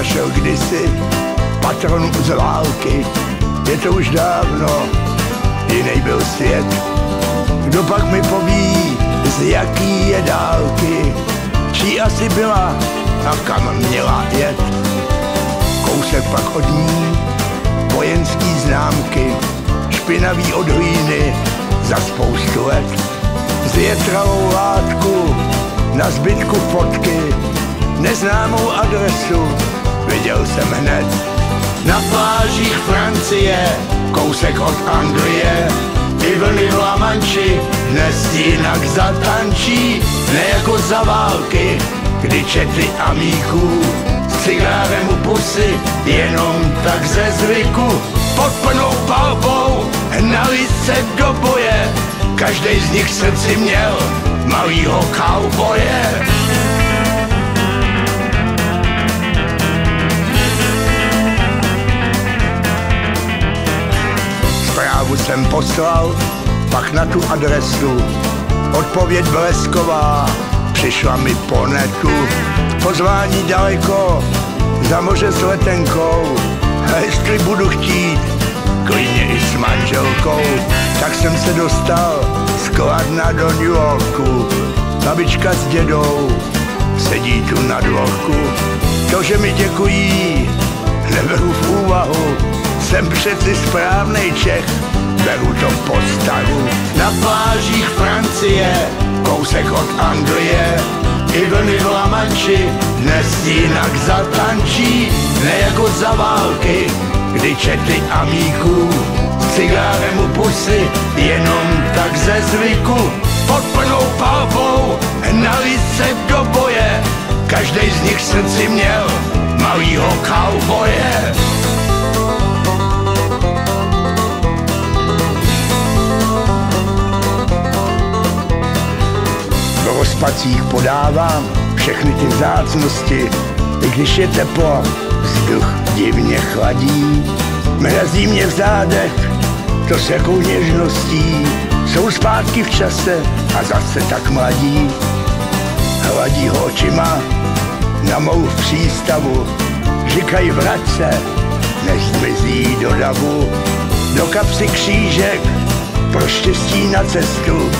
našel kdysi patron z války. Je to už dávno, jiný byl svět. Kdo pak mi poví, z jaký je dálky, čí asi byla a kam měla jet. Kousek pak od ní vojenský známky, špinavý od hlíny za spoustu let. Zvětralou látku, na zbytku fotky, neznámou adresu viděl jsem hned. Na plážích Francie, kousek od Anglie, ty vlny v La Manchi dnes jinak zatančí. Ne jako za války, kdy čety amíků s cigárem u pusy, jenom tak ze zvyku. Pod plnou palbou hnali se do boje, každej z nich srdci měl malýho kauboje. Zprávu jsem poslal, pak na tu adresu, odpověď blesková přišla mi po netu. Pozvání daleko, za moře s letenkou, a jestli budu chtít, klidně i s manželkou. Tak jsem se dostal z Kladna do New Yorku, babička s dědou sedí tu na dvorku. To, že mi děkují, neberu v úvahu, jsem přeci správnej Čech, beru to po staru. Na plážích Francie, kousek od Anglie, i vlny v La Manchi dnes jinak zatančí. Ne jako za války, kdy čety amíků s cigárem u pusy, jenom tak ze zvyku. Pod plnou palbou hnali se do boje, každej z nich srdci měl malýho kauboje. Do rozpacích podávám všechny ty vzácnosti, i když je teplo, vzduch divně chladí. Mrazí mě v zádech, to s jakou něžností, jsou zpátky v čase a zase tak mladí. Hladí ho očima na mou v přístavu, říkají vrať se, než zmizí do davu. Do kapsy křížek pro štěstí na cestu,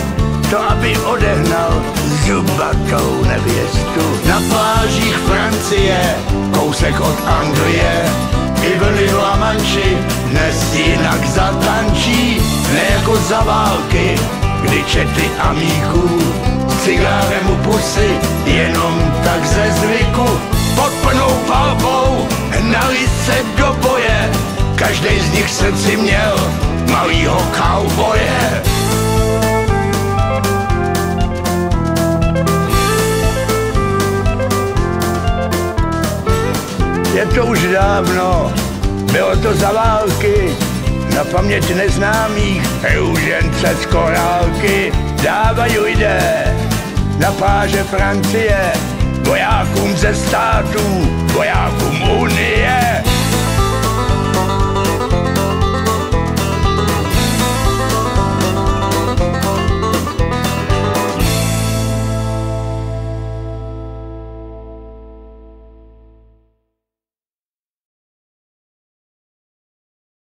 to aby odehnal zubatou nevěstu. Na plážích Francie, kousek od Anglie, i vlny v La Manchi dnes jinak zatančí. Ne jako za války, kdy čety amíků s cigárem u pusy, jenom tak ze zvyku. Pod plnou palbou hnali se do boje, každej z nich srdci měl malýho kauboje. Je to už dávno, bylo to za války, na paměť neznámých růžence z korálky dávají lidé na pláže Francie, vojákům ze států, vojákům Unie.